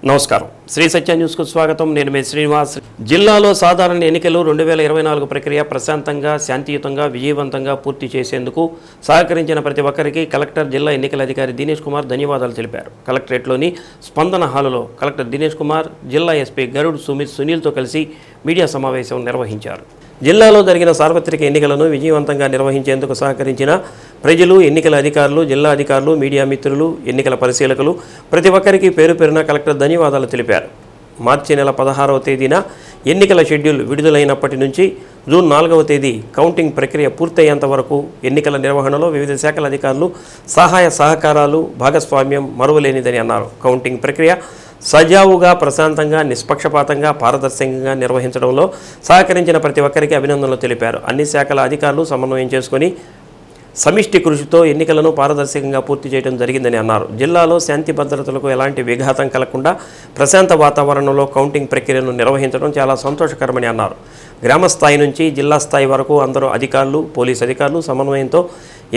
నమస్కారం శ్రీ సత్య న్యూస్ కు స్వాగతం నేను మీ శ్రీనివాస్ జిల్లాలో సాధారణ ఎన్నికలు 2024 ప్రక్రియ ప్రశాంతంగా శాంతియుతంగా విజయవంతంగా పూర్తి చేసేందుకు సహకరించిన ప్రతి ఒక్కరికి కలెక్టర్ జిల్లా ఎన్నికల అధికారి దినేష్ కుమార్ ధన్యవాదాలు తెలిపారు కలెక్టరేట్లోని స్పందన హాలులో కలెక్టర్ దినేష్ కుమార్ జిల్లా ఎస్పీ గరుడ్ సునీల్తో కలిసి మీడియా సమావేశం నిర్వహించారు జిల్లాలో జరిగిన సార్వత్రిక ఎన్నికలను విజయవంతంగా నిర్వహించేందుకు సహకరించిన ప్రజలు ఎన్నికల అధికారులు జిల్లా అధికారులు మీడియా మిత్రులు ఎన్నికల పరిశీలకులు ప్రతి ఒక్కరికి పేరు పేరున కలెక్టర్ ధన్యవాదాలు తెలిపారు మార్చి నెల 16వ తేదీన ఎన్నికల షెడ్యూల్ విడుదలైనప్పటి నుంచి జూన్ 4వ తేదీ కౌంటింగ్ ప్రక్రియ పూర్తయ్యేంత వరకు ఎన్నికల నిర్వహణలో వివిధ శాఖల అధికారులు సహాయ సహకారాలు భాగస్వామ్యం మరువలేనిదని అన్నారు కౌంటింగ్ ప్రక్రియ సజావుగా ప్రశాంతంగా నిష్పక్షపాతంగా పారదర్శకంగా నిర్వహించడంలో సహకరించిన ప్రతి ఒక్కరికి అభినందనలు తెలిపారు అన్ని శాఖల అధికారులు సమన్వయం చేసుకుని సమిష్టి కృషితో ఎన్నికలను పారదర్శకంగా పూర్తి చేయడం జరిగిందని అన్నారు జిల్లాలో శాంతి భద్రతలకు ఎలాంటి విఘాతం కలగకుండా ప్రశాంత వాతావరణంలో కౌంటింగ్ ప్రక్రియను నిర్వహించడం చాలా సంతోషకరమని అన్నారు గ్రామ స్థాయి నుంచి జిల్లా స్థాయి వరకు అందరూ అధికారులు పోలీసు అధికారులు సమన్వయంతో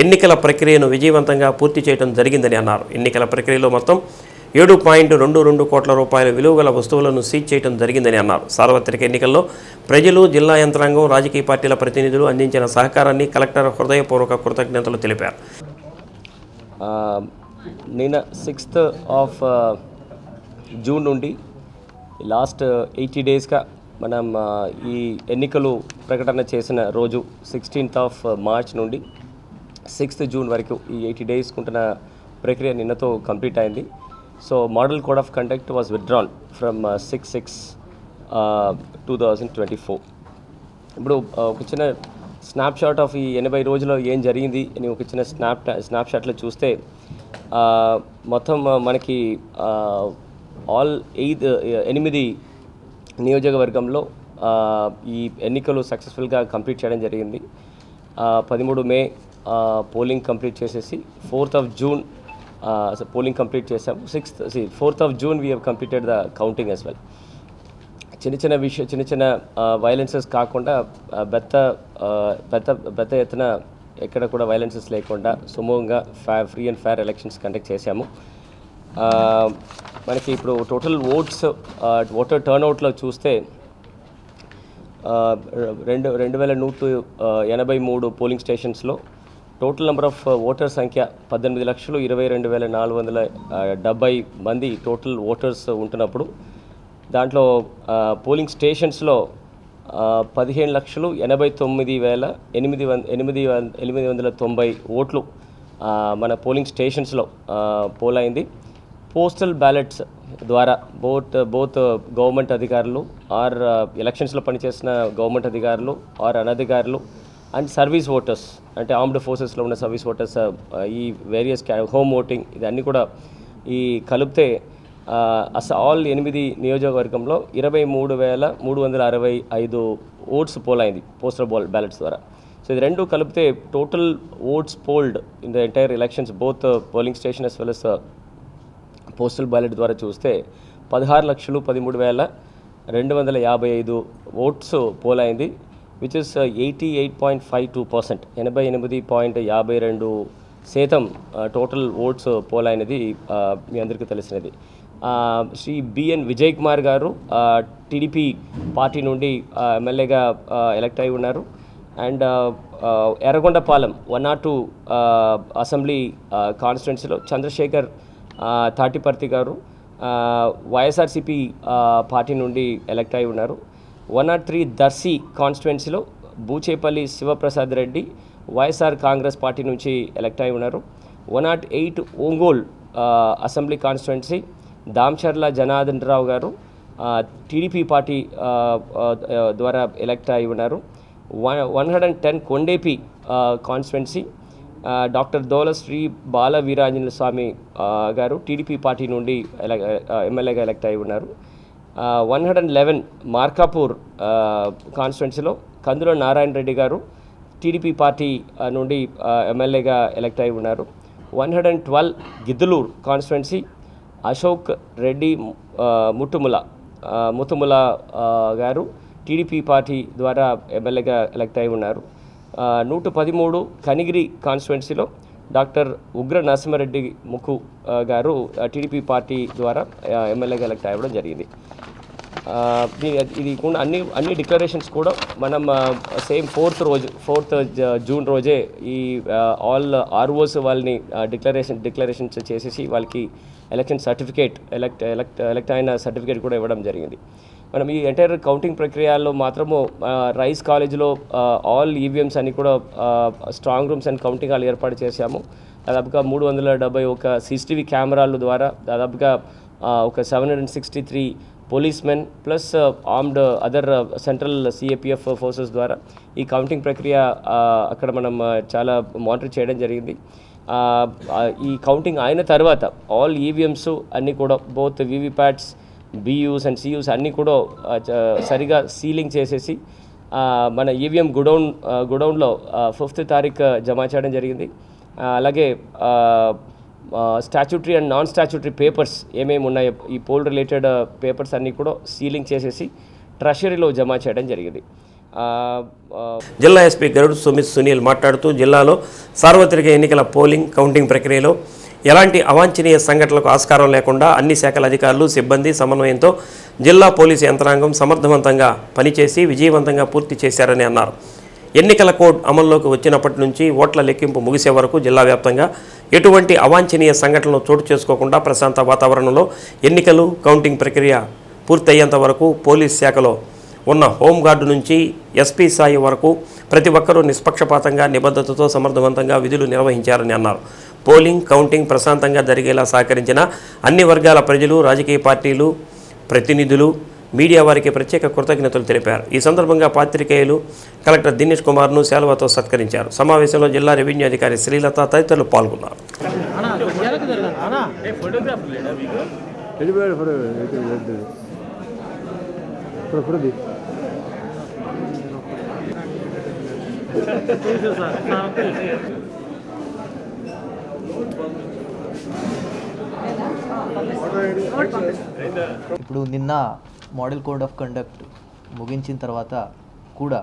ఎన్నికల ప్రక్రియను విజయవంతంగా పూర్తి చేయడం జరిగిందని అన్నారు ఎన్నికల ప్రక్రియలో మొత్తం 7.22 కోట్ల రూపాయల విలువగల వస్తువులను సీజ్ చేయడం జరిగిందని అన్నారు సార్వత్రిక ఎన్నికల్లో ప్రజలు జిల్లా యంత్రాంగం రాజకీయ పార్టీల ప్రతినిధులు అందించిన సహకారాన్ని కలెక్టర్ హృదయపూర్వక కృతజ్ఞతలు తెలిపారు నిన్న 6th ఆఫ్ జూన్ నుండి లాస్ట్ 80 డేస్గా మనం ఈ ఎన్నికలు ప్రకటన చేసిన రోజు 16th ఆఫ్ మార్చ్ నుండి 6th జూన్ వరకు ఈ 80 డేస్ ఉంటున్న ప్రక్రియ నిన్నతో కంప్లీట్ అయింది so model code of conduct was withdrawn from 6/6/2024 ఇప్పుడు ఒక చిన్న స్నాప్షాట్ ఆఫ్ ఈ 80 రోజుల్లో ఏం జరిగింది అని ఒక చిన్న స్నాప్షాట్లో చూస్తే మొత్తం మనకి ఆల్ 8 నియోజకవర్గంలో ఈ ఎన్నికలు సక్సెస్ఫుల్గా కంప్లీట్ చేయడం జరిగింది 13 మే పోలింగ్ కంప్లీట్ చేసేసి 4th of June polling complete చేసాము 4th of June we have completed the counting as well చిన్న చిన్న వైలెన్సెస్ కాకుండా పెద్ద ఎత్తున ఎక్కడ కూడా వైలెన్సెస్ లేకుండా సుమూహంగా free and fair elections conduct చేశాము మనకి ఇప్పుడు టోటల్ ఓటర్ టర్న్అవుట్లో చూస్తే 2183 పోలింగ్ స్టేషన్స్లో టోటల్ నెంబర్ ఆఫ్ ఓటర్ సంఖ్య 18,22,470 మంది టోటల్ ఓటర్స్ ఉంటున్నప్పుడు దాంట్లో పోలింగ్ స్టేషన్స్లో 15,89,890 ఓట్లు మన పోలింగ్ స్టేషన్స్లో పోల్ అయింది పోస్టల్ బ్యాలెట్స్ ద్వారా బోత్ గవర్నమెంట్ అధికారులు ఆర్ ఎలక్షన్స్లో పనిచేసిన గవర్నమెంట్ అధికారులు ఆర్ అనధికారులు అండ్ సర్వీస్ ఓటర్స్ అంటే ఆర్మ్డ్ ఫోర్సెస్లో ఉన్న సర్వీస్ ఓటర్స్ ఈ వేరియస్ హోమ్ ఓటింగ్ ఇదన్నీ కూడా ఈ కలిపితే ఆల్ 8 నియోజకవర్గంలో 23,365 ఓట్స్ పోల్ అయింది పోస్టల్ బ్యాలెట్స్ ద్వారా సో ఇది రెండు కలిపితే total votes fold in the entire elections both polling station as well as postal ballot ద్వారా చూస్తే 16,13,255 ఓట్స్ పోల్ అయింది which is 88.52% 88.52% total votes pole అయినది మీ అందరికీ తెలిసినది శ్రీ బిఎన్ విజయ్ కుమార్ గారు టీడీపీ పార్టీ నుండి ఎమ్మెల్యేగా ఎలక్ట్ అయి ఉన్నారు అండ్ ఎర్రగొండపాలెం 102 అసెంబ్లీ కాన్స్టిట్యున్సీలో చంద్రశేఖర్ తాటిపర్తి గారు వైఎస్ఆర్సీపీ పార్టీ నుండి ఎలక్ట్ అయి ఉన్నారు 103 దర్శి కాన్స్టిట్యున్సీలో బూచేపల్లి శివప్రసాద్ రెడ్డి వైఎస్ఆర్ కాంగ్రెస్ పార్టీ నుంచి ఎలక్ట్ అయి ఉన్నారు 108 ఒంగోల్ అసెంబ్లీ కాన్స్టిట్యున్సీ దామచర్ల జనార్దన్ రావు గారు టీడీపీ పార్టీ ద్వారా ఎలక్ట్ అయి ఉన్నారు 110 కొండేపి కాన్స్టిట్యున్సీ డాక్టర్ దోలశ్రీ బాల వీరాంజనేయ స్వామి గారు టీడీపీ పార్టీ నుండి ఎమ్మెల్యేగా ఎలక్ట్ అయి ఉన్నారు 111 మార్కాపూర్ కాన్స్టిట్యున్సీలో కందుల నారాయణ రెడ్డి గారు టీడీపీ పార్టీ నుండి ఎమ్మెల్యేగా ఎలక్ట్ అయి ఉన్నారు 112 గిద్దలూరు కాన్స్టిట్యున్సీ అశోక్ రెడ్డి ముతుముల గారు టీడీపీ పార్టీ ద్వారా ఎమ్మెల్యేగా ఎలక్ట్ అయి ఉన్నారు 113 కనిగిరి కాన్స్టిట్యున్సీలో డాక్టర్ ఉగ్ర నరసింహారెడ్డి ముక్కు గారు టీడీపీ పార్టీ ద్వారా ఎమ్మెల్యేగా ఎలక్ట్ అవ్వడం జరిగింది. ఇది కూడా అన్ని డిక్లరేషన్స్ కూడా మనం సేమ్ 4th జూన్ రోజే ఈ ఆల్ ఆర్ఓస్ వాళ్ళని డిక్లరేషన్స్ చేసేసి వాళ్ళకి ఎలక్షన్ సర్టిఫికేట్ ఎలక్ట్ అయిన సర్టిఫికేట్ కూడా ఇవ్వడం జరిగింది. మనం ఈ ఎంటైర్ కౌంటింగ్ ప్రక్రియలో మాత్రము రైస్ కాలేజీలో ఆల్ ఈవీఎంస్ అన్ని కూడా strong rooms and counting hall ఏర్పాటు చేశాము. దాదాపుగా 371 CCTV కెమెరాల ద్వారా దాదాపుగా ఒక 763 policemen plus armed other central CAPF forces ద్వారా ఈ కౌంటింగ్ ప్రక్రియ అక్కడ మనం చాలా మానిటర్ చేయడం జరిగింది. ఈ కౌంటింగ్ అయిన తర్వాత ఆల్ ఈవీఎంస్ అన్నీ కూడా both VVPATs BUs and CUs అన్నీ కూడా సరిగా సీలింగ్ చేసేసి మన ఈవీఎం గుడౌన్లో 5th తారీఖు జమ చేయడం జరిగింది. అలాగే statutory and non statutory papers ఏమేమి ఉన్నాయో ఈ పోల్ రిలేటెడ్ పేపర్స్ అన్నీ కూడా సీలింగ్ చేసేసి ట్రెషరీలో జమ చేయడం జరిగింది. జిల్లా ఎస్పీ గరుడ్ సునీల్ మాట్లాడుతూ జిల్లాలో సార్వత్రిక ఎన్నికల పోలింగ్ కౌంటింగ్ ప్రక్రియలో ఎలాంటి అవాంఛనీయ సంఘటనలకు ఆస్కారం లేకుండా అన్ని శాఖల అధికారులు సిబ్బంది సమన్వయంతో జిల్లా పోలీసు యంత్రాంగం సమర్థవంతంగా పనిచేసి విజయవంతంగా పూర్తి చేశారని అన్నారు. ఎన్నికల కోడ్ అమల్లోకి వచ్చినప్పటి నుంచి ఓట్ల లెక్కింపు ముగిసే వరకు జిల్లా వ్యాప్తంగా ఎటువంటి అవాంఛనీయ సంఘటనలు చోటు చేసుకోకుండా ప్రశాంత వాతావరణంలో ఎన్నికలు కౌంటింగ్ ప్రక్రియ పూర్తయ్యేంత వరకు పోలీస్ శాఖలో ఉన్న హోంగార్డు నుంచి ఎస్పీ స్థాయి వరకు ప్రతి ఒక్కరూ నిష్పక్షపాతంగా నిబద్ధతతో సమర్థవంతంగా విధులు నిర్వహించారని అన్నారు. పోలింగ్ కౌంటింగ్ ప్రశాంతంగా జరిగేలా సహకరించిన అన్ని వర్గాల ప్రజలు, రాజకీయ పార్టీలు ప్రతినిధులు, మీడియా వారికి ప్రత్యేక కృతజ్ఞతలు తెలిపారు. ఈ సందర్భంగా పాత్రికేయులు కలెక్టర్ దినేష్ కుమార్ను శాలువాతో సత్కరించారు. సమావేశంలో జిల్లా రెవెన్యూ అధికారి శ్రీలత తదితరులు పాల్గొన్నారు. ఇప్పుడు నిన్న మోడల్ కోడ్ ఆఫ్ కండక్ట్ ముగించిన తర్వాత కూడా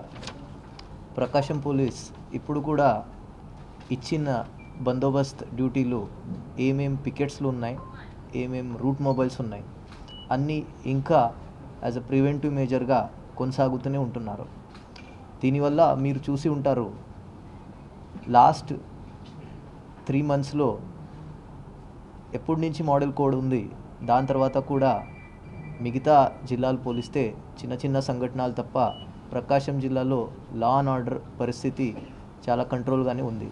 ప్రకాశం పోలీస్ ఇప్పుడు కూడా ఇచ్చిన బందోబస్త్ డ్యూటీలు ఏమేం పికెట్స్లు ఉన్నాయి, ఏమేం రూట్ మొబైల్స్ ఉన్నాయి అన్నీ ఇంకా యాజ్ అ ప్రివెంటివ్ మేజర్గా కొనసాగుతూనే ఉంటున్నారు. దీనివల్ల మీరు చూసి ఉంటారు లాస్ట్ 3 monthsలో ఎప్పటి నుంచి మోడల్ కోడ్ ఉంది దాని తర్వాత కూడా మిగతా జిల్లాలు పోలిస్తే చిన్న చిన్న సంఘటనలు తప్ప ప్రకాశం జిల్లాలో లా అండ్ ఆర్డర్ పరిస్థితి చాలా కంట్రోల్గానే ఉంది.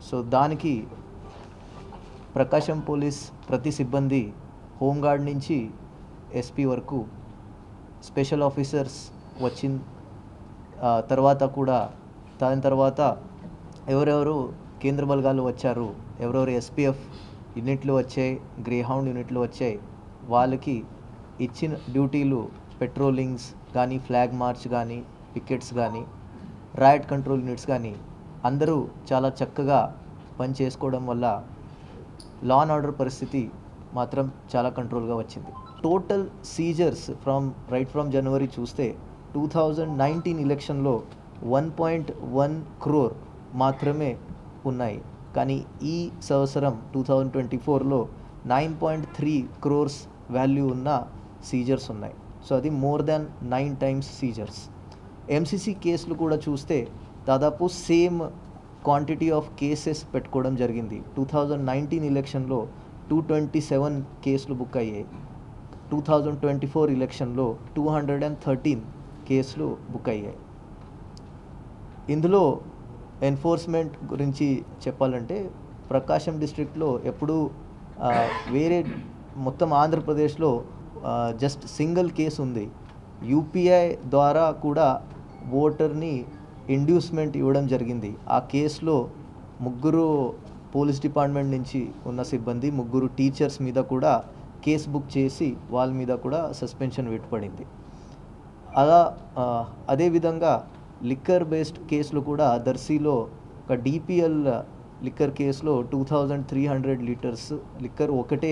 సో దానికి ప్రకాశం పోలీస్ ప్రతి సిబ్బంది హోంగార్డ్ నుంచి ఎస్పీ వరకు స్పెషల్ ఆఫీసర్స్ వచ్చిన తర్వాత కూడా దాని తర్వాత ఎవరెవరు కేంద్ర బలగాలు వచ్చారు, ఎవరెవరు SPF యూనిట్లు వచ్చాయి, గ్రేహౌండ్ యూనిట్లు వచ్చాయి, వాళ్ళకి ఇచ్చిన డ్యూటీలు పెట్రోలింగ్స్ కానీ, ఫ్లాగ్ మార్చ్ కానీ, పికెట్స్ కానీ, రైట్ కంట్రోల్ యూనిట్స్ కానీ అందరూ చాలా చక్కగా పని చేసుకోవడం వల్ల లా అండ్ ఆర్డర్ పరిస్థితి మాత్రం చాలా కంట్రోల్గా వచ్చింది. Total seizures right from January చూస్తే 2019 ఎలక్షన్లో 1.1 crore మాత్రమే ఉన్నాయి. కానీ ఈ సంవత్సరం 2024లో 9.3 crores వాల్యూ ఉన్న సీజర్స్ ఉన్నాయి. సో అది more than 9 times seizures. MCC కేసులు కూడా చూస్తే దాదాపు సేమ్ క్వాంటిటీ ఆఫ్ కేసెస్ పెట్టుకోవడం జరిగింది. 2019 ఎలక్షన్లో 227 కేసులు బుక్ అయ్యాయి. 2024 ఎలక్షన్లో 213 కేసులు బుక్ అయ్యాయి. ఇందులో ఎన్ఫోర్స్మెంట్ గురించి చెప్పాలంటే ప్రకాశం డిస్ట్రిక్ట్లో ఎప్పుడూ వేరే మొత్తం ఆంధ్రప్రదేశ్లో జస్ట్ సింగిల్ కేసు ఉంది. UPI ద్వారా కూడా ఓటర్ని ఇండ్యూస్మెంట్ ఇవ్వడం జరిగింది. ఆ కేసులో 3 పోలీస్ డిపార్ట్మెంట్ నుంచి ఉన్న సిబ్బంది, 3 టీచర్స్ మీద కూడా కేసు బుక్ చేసి వాళ్ళ మీద కూడా సస్పెన్షన్ వేటుపడింది. అదేవిధంగా లిక్కర్ బేస్డ్ కేసులు కూడా దర్శిలో ఒక DPL లిక్కర్ కేసులో 2300 లీటర్స్ లిక్కర్ ఒకటే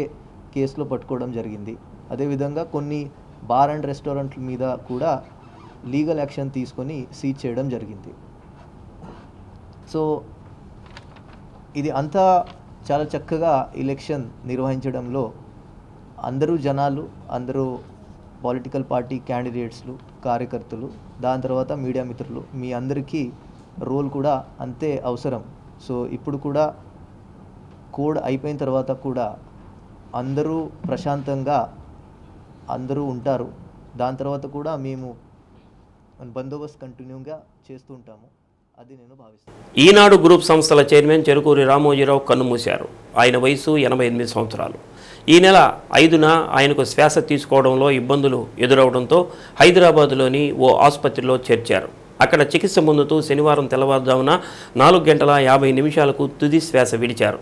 కేసులో పట్టుకోవడం జరిగింది. అదేవిధంగా కొన్ని బార్ అండ్ రెస్టారెంట్ల మీద కూడా లీగల్ యాక్షన్ తీసుకొని సీజ్ చేయడం జరిగింది. సో ఇది అంతా చాలా చక్కగా ఎలక్షన్ నిర్వహించడంలో అందరూ జనాలు, అందరూ పొలిటికల్ పార్టీ క్యాండిడేట్స్లు, కార్యకర్తలు, దాని తర్వాత మీడియా మిత్రులు, మీ అందరికీ రోల్ కూడా అంతే అవసరం. సో ఇప్పుడు కూడా కోడ్ అయిపోయిన తర్వాత కూడా అందరూ ప్రశాంతంగా అందరూ ఉంటారు. దాని తర్వాత కూడా మేము బందోబస్తు కంటిన్యూగా చేస్తూ ఉంటాము. అది నేను భావిస్తాను. ఈనాడు గ్రూప్ సంస్థల చైర్మన్ చెరుకూరి రామోజీరావు కన్నుమూశారు. ఆయన వయసు 88 సంవత్సరాలు. ఈ నెల 5న ఆయనకు శ్వాస తీసుకోవడంలో ఇబ్బందులు ఎదురవడంతో హైదరాబాదులోని ఓ ఆసుపత్రిలో చేర్చారు. అక్కడ చికిత్స పొందుతూ శనివారం తెల్లవారుజామున 4:50 తుది శ్వాస విడిచారు.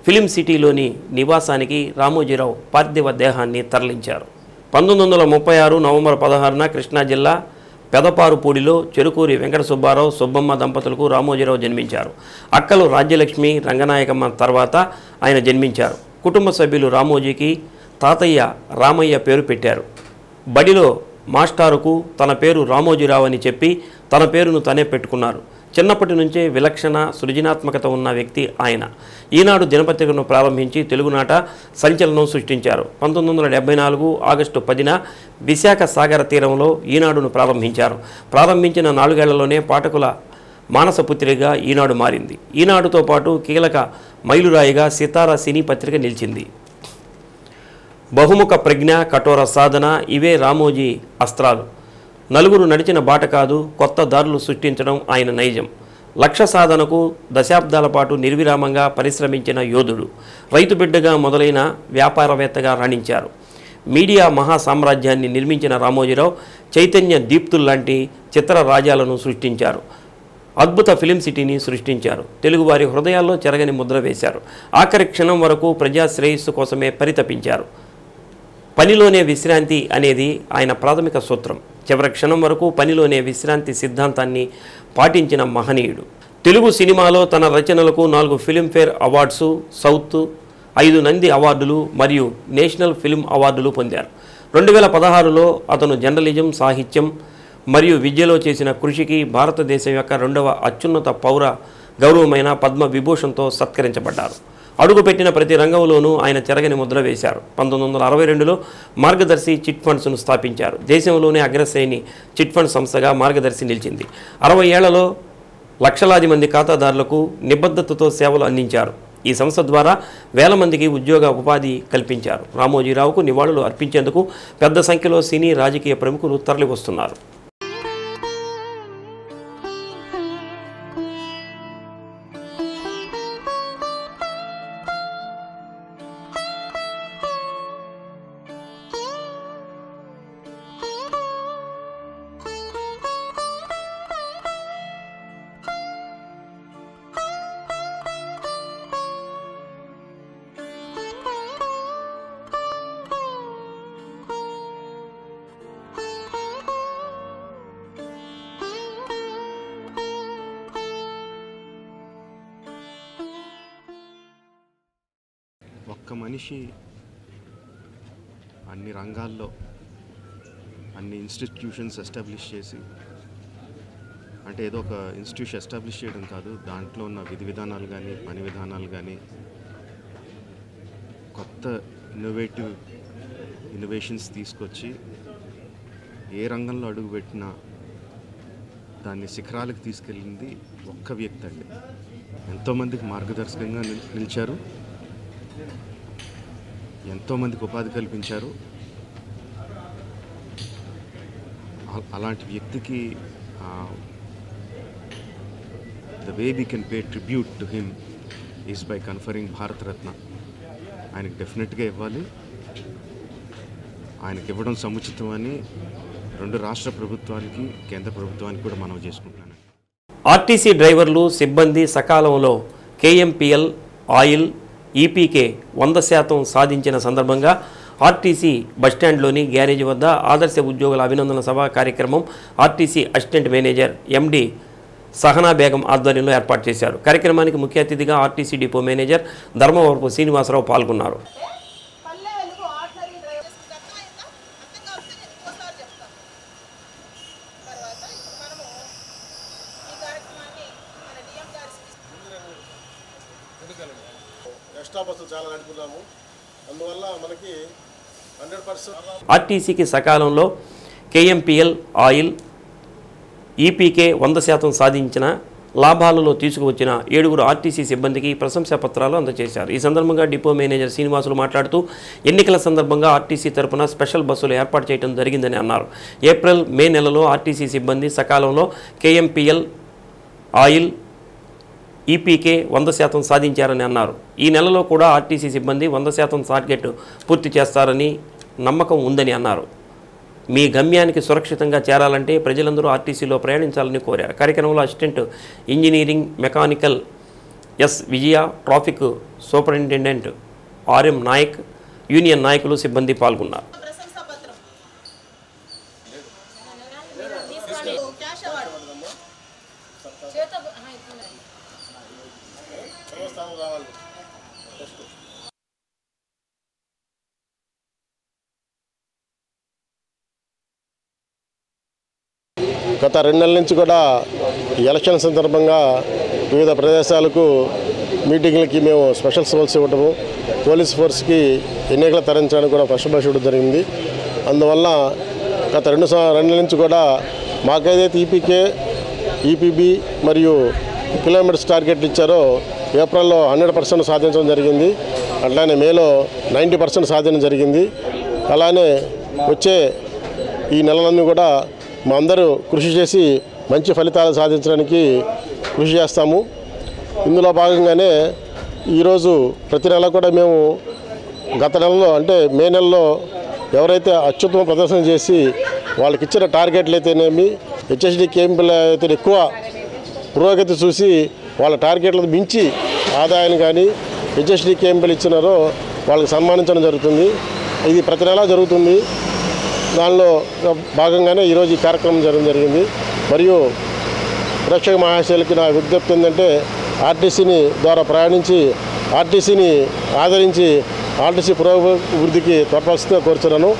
ఫిలిం సిటీలోని నివాసానికి రామోజీరావు పార్థివ దేహాన్ని తరలించారు. 1936 నవంబర్ 16న కృష్ణా జిల్లా పెదపారుపూడిలో చెరుకూరి వెంకట సుబ్బారావు, సుబ్బమ్మ దంపతులకు రామోజీరావు జన్మించారు. అక్కలు రాజ్యలక్ష్మి, రంగనాయకమ్మ తర్వాత ఆయన జన్మించారు. కుటుంబ సభ్యులు రామోజీకి తాతయ్య రామయ్య పేరు పెట్టారు. బడిలో మాస్టారుకు తన పేరు రామోజీరావు అని చెప్పి తన పేరును తనే పెట్టుకున్నారు. చిన్నప్పటి నుంచే విలక్షణ సృజనాత్మకత ఉన్న వ్యక్తి ఆయన. ఈనాడు దినపత్రికను ప్రారంభించి తెలుగునాట సంచలనం సృష్టించారు. 1974 ఆగస్టు 10న విశాఖ సాగర తీరంలో ఈనాడును ప్రారంభించారు. ప్రారంభించిన 4 ఏళ్లలోనే పాఠకుల మానసపుత్రిగా ఈనాడు మారింది. ఈనాడుతో పాటు కీలక మైలురాయిగా సితారా సినీ పత్రిక నిలిచింది. బహుముఖ ప్రజ్ఞ, కఠోర సాధన ఇవే రామోజీ అస్త్రాలు. నలుగురు నడిచిన బాట కాదు, కొత్త దారులు సృష్టించడం ఆయన నైజం. లక్ష్య సాధనకు దశాబ్దాల పాటు నిర్విరామంగా పరిశ్రమించిన యోధుడు. రైతు బిడ్డగా మొదలైన వ్యాపారవేత్తగా రాణించారు. మీడియా మహాసామ్రాజ్యాన్ని నిర్మించిన రామోజీరావు చైతన్య దీప్తుల్లాంటి చిత్ర రాజ్యాలను సృష్టించారు. అద్భుత ఫిలిం సిటీని సృష్టించారు. తెలుగువారి హృదయాల్లో చెరగని ముద్ర వేశారు. ఆఖరి క్షణం వరకు ప్రజా శ్రేయస్సు కోసమే పరితపించారు. పనిలోనే విశ్రాంతి అనేది ఆయన ప్రాథమిక సూత్రం. చివరి క్షణం వరకు పనిలోనే విశ్రాంతి సిద్ధాంతాన్ని పాటించిన మహనీయుడు. తెలుగు సినిమాలో తన రచనలకు 4 ఫిలింఫేర్ అవార్డ్సు, సౌత్ 5 నంది అవార్డులు మరియు నేషనల్ ఫిల్మ్ అవార్డులు పొందారు. 2016లో అతను జర్నలిజం, సాహిత్యం మరియు విద్యలో చేసిన కృషికి భారతదేశం యొక్క 2వ అత్యున్నత పౌర గౌరవమైన పద్మ విభూషణ్తో సత్కరించబడ్డారు. అడుగుపెట్టిన ప్రతి రంగంలోనూ ఆయన చెరగని ముద్ర వేశారు. 1962లో మార్గదర్శి చిట్ ఫండ్స్ను స్థాపించారు. దేశంలోనే అగ్రశ్రేణి చిట్ ఫండ్ సంస్థగా మార్గదర్శి నిలిచింది. 60 ఏళ్లలో లక్షలాది మంది ఖాతాదారులకు నిబద్ధతతో సేవలు అందించారు. ఈ సంస్థ ద్వారా వేల మందికి ఉద్యోగ ఉపాధి కల్పించారు. రామోజీరావుకు నివాళులు అర్పించేందుకు పెద్ద సంఖ్యలో సినీ, రాజకీయ ప్రముఖులు తరలివస్తున్నారు. ఒక్క మనిషి అన్ని రంగాల్లో అన్ని ఇన్స్టిట్యూషన్స్ ఎస్టాబ్లిష్ చేసి, అంటే ఏదో ఒక ఇన్స్టిట్యూషన్ ఎస్టాబ్లిష్ చేయడం కాదు, దాంట్లో ఉన్న విధి విధానాలు కానీ పని విధానాలు కానీ కొత్త ఇన్నోవేషన్స్ తీసుకొచ్చి ఏ రంగంలో అడుగుపెట్టినా దాన్ని శిఖరాలకు తీసుకెళ్ళింది ఒక్క వ్యక్తి అండి. ఎంతోమందికి మార్గదర్శకంగా నిలిచారు, ఎంతోమందికి ఉపాధి కల్పించారు. అలాంటి వ్యక్తికి the way we can pay tribute to him is by conferring Bharat Ratna. ఆయనకి డెఫినెట్గా ఇవ్వాలి. ఆయనకి ఇవ్వడం సముచితమని 2 రాష్ట్ర ప్రభుత్వానికి, కేంద్ర ప్రభుత్వానికి కూడా మనవి చేసుకుంటున్నాను. ఆర్టీసీ డ్రైవర్లు, సిబ్బంది సకాలంలో కేఎంపీఎల్, ఆయిల్, ఈపీకే 100% సాధించిన సందర్భంగా ఆర్టీసీ బస్టాండ్లోని గ్యారేజ్ వద్ద ఆదర్శ ఉద్యోగుల అభినందన సభ కార్యక్రమం RTC assistant manager MD Sahana Begum ఆధ్వర్యంలో ఏర్పాటు చేశారు. కార్యక్రమానికి ముఖ్య అతిథిగా RTC depot manager Dharmavarapu Srinivasarao పాల్గొన్నారు. ఎందుకలా ఎక్స్ట్రా బస్సులు చాలా నడుపుతున్నాము. అందువల్ల మనకి 100% ఆర్టీసీకి సకాలంలో కేఎంపీఎల్ ఆయిల్ ఈపీకే 100% సాధించిన లాభాలలో తీసుకువచ్చిన 7 ఆర్టీసీ సిబ్బందికి ప్రశంసా పత్రాలు అందజేశారు. ఈ సందర్భంగా డిపో మేనేజర్ శ్రీనివాసులు మాట్లాడుతూ ఎన్నికల సందర్భంగా ఆర్టీసీ తరపున స్పెషల్ బస్సులు ఏర్పాటు చేయడం జరిగిందని అన్నారు. ఏప్రిల్ మే నెలలో ఆర్టీసీ సిబ్బంది సకాలంలో కేఎంపీఎల్ ఆయిల్ ఈపీకే 100% సాధించారని అన్నారు. ఈ నెలలో కూడా ఆర్టీసీ సిబ్బంది 100% టార్గెట్ పూర్తి చేస్తారని నమ్మకం ఉందని అన్నారు. మీ గమ్యానికి సురక్షితంగా చేరాలంటే ప్రజలందరూ ఆర్టీసీలో ప్రయాణించాలని కోరారు. కార్యక్రమంలో assistant engineering mechanical S Vijaya, traffic superintendent RM Nayak, union నాయకులు, సిబ్బంది పాల్గొన్నారు. గత 2 నెలల నుంచి కూడా ఎలక్షన్ సందర్భంగా వివిధ ప్రదేశాలకు మీటింగ్లకి మేము స్పెషల్ బస్సు ఇవ్వటము, పోలీస్ ఫోర్స్కి ఎన్నికలు తరలించడానికి కూడా ఫస్ట్ బస్ ఇవ్వడం జరిగింది. అందువల్ల గత 2 నెలల నుంచి కూడా మాకేదైతే ఈపీకే, ఈపీబీ మరియు కిలోమీటర్స్ టార్గెట్లు ఇచ్చారో ఏప్రిల్లో 100% సాధించడం జరిగింది. అట్లానే మేలో 90% సాధించడం జరిగింది. అలానే వచ్చే ఈ నెలలన్నీ కూడా మా అందరూ కృషి చేసి మంచి ఫలితాలు సాధించడానికి కృషి చేస్తాము. ఇందులో భాగంగానే ఈరోజు ప్రతి నెల కూడా మేము గత నెలలో అంటే మే నెలలో ఎవరైతే అత్యుత్తమ ప్రదర్శన చేసి వాళ్ళకి ఇచ్చిన టార్గెట్లు అయితేనేమి, హెచ్ఎస్డి కేంపులు అయితే ఎక్కువ పురోగతి చూసి వాళ్ళ టార్గెట్లకు మించి ఆదాయాన్ని కానీ హెచ్ఎస్డి కేంపులు ఇచ్చినారో వాళ్ళకి సన్మానించడం జరుగుతుంది. ఇది ప్రతి నెలా జరుగుతుంది. దానిలో భాగంగానే ఈరోజు ఈ కార్యక్రమం జరగడం జరిగింది. మరియు ప్రేక్షక మహాశయులకి నా విజ్ఞప్తి ఏంటంటే ఆర్టీసీని ద్వారా ప్రయాణించి ఆర్టీసీని ఆదరించి ఆర్టీసీ పురోభివృద్ధికి తోడ్పడుతుందో కోరుచున్నాను.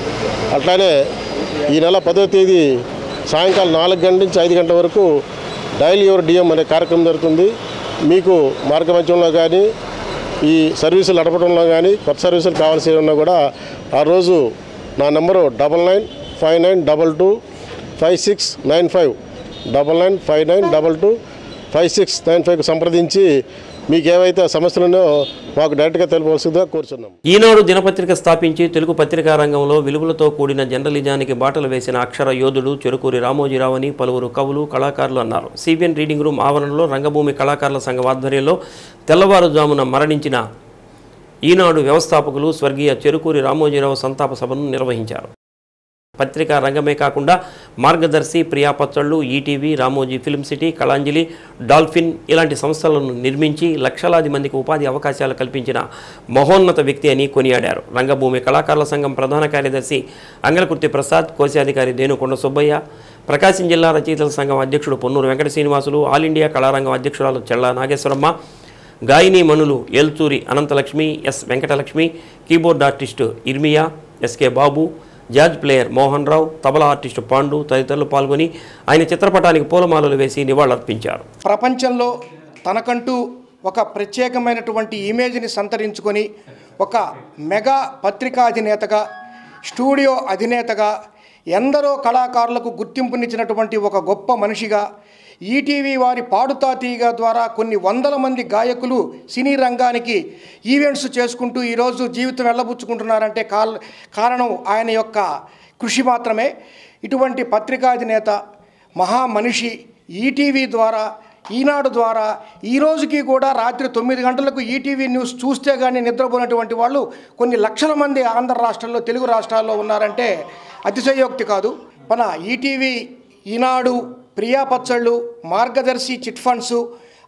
అట్లానే ఈ నెల 10వ తేదీ సాయంకాలం 4 గంటల నుంచి 5 గంటల వరకు డైలీ యువర్ డిఎం అనే కార్యక్రమం జరుగుతుంది. మీకు మార్గమధ్యంలో కానీ ఈ సర్వీసులు నడపడంలో కానీ కొత్త సర్వీసులు కావాల్సి ఉన్నా కూడా ఆ రోజు నా నెంబరు 9959225695 9959225695కు సంప్రదించి మీకు ఏవైతే సమస్యలు ఉన్నాయో మాకు డైరెక్ట్గా తెలుపవలసిందిగా కోరుచున్నాం. ఈనాడు దినపత్రిక స్థాపించి తెలుగు పత్రికా రంగంలో విలువలతో కూడిన జర్నలిజానికి బాటలు వేసిన అక్షర యోధుడు చెరుకూరి రామోజీరావు అని పలువురు కవులు, కళాకారులు అన్నారు. సిబిఎన్ రీడింగ్ రూమ్ ఆవరణలో రంగభూమి కళాకారుల సంఘం ఆధ్వర్యంలో తెల్లవారుజామున మరణించిన ఈనాడు వ్యవస్థాపకులు స్వర్గీయ చెరుకూరి రామోజీరావు సంతాప సభను నిర్వహించారు. పత్రికా రంగమే కాకుండా మార్గదర్శి, ప్రియా పచ్చళ్ళు, ETV, Ramoji film city, Kalanjali, dolphin ఇలాంటి సంస్థలను నిర్మించి లక్షలాది మందికి ఉపాధి అవకాశాలు కల్పించిన మహోన్నత వ్యక్తి అని కొనియాడారు. రంగభూమి కళాకారుల సంఘం ప్రధాన కార్యదర్శి అంగలకుర్తి ప్రసాద్, కోశాధికారి దేనుకొండ సుబ్బయ్య, ప్రకాశం జిల్లా రచయితల సంఘం అధ్యక్షుడు పొన్నూరు వెంకట శ్రీనివాసులు, ఆల్ ఇండియా కళారంగం అధ్యక్షురాలు చెల్లా నాగేశ్వరమ్మ, గాయని మణులు Elchuri Anantalakshmi, S Venkatalakshmi, keyboard artist Irmiya, SK Babu, jazz player Mohan Rao, tabla artist Pandu తదితరులు పాల్గొని ఆయన చిత్రపటానికి పూలమాలలు వేసి నివాళులర్పించారు. ప్రపంచంలో తనకంటూ ఒక ప్రత్యేకమైనటువంటి ఇమేజ్ని సంతరించుకొని ఒక మెగా పత్రికా అధినేతగా, స్టూడియో అధినేతగా, ఎందరో కళాకారులకు గుర్తింపునిచ్చినటువంటి ఒక గొప్ప మనిషిగా, ఈటీవీ వారి పాడుతా తీగ ద్వారా కొన్ని వందల మంది గాయకులు సినీ రంగానికి ఈవెంట్స్ చేసుకుంటూ ఈరోజు జీవితం వెళ్ళబుచ్చుకుంటున్నారంటే కారణం ఆయన యొక్క కృషి మాత్రమే. ఇటువంటి పత్రికాధినేత, మహామనిషి ఈటీవీ ద్వారా, ఈనాడు ద్వారా ఈ రోజుకి కూడా రాత్రి 9 గంటలకు ఈటీవీ న్యూస్ చూస్తే కానీ నిద్రపోయినటువంటి వాళ్ళు కొన్ని లక్షల మంది ఆంధ్ర రాష్ట్రాల్లో, తెలుగు రాష్ట్రాల్లో ఉన్నారంటే అతిశయోక్తి కాదు. మన ఈటీవీ, ఈనాడు, ప్రియా పచ్చళ్ళు, మార్గదర్శి చిట్ ఫండ్స్,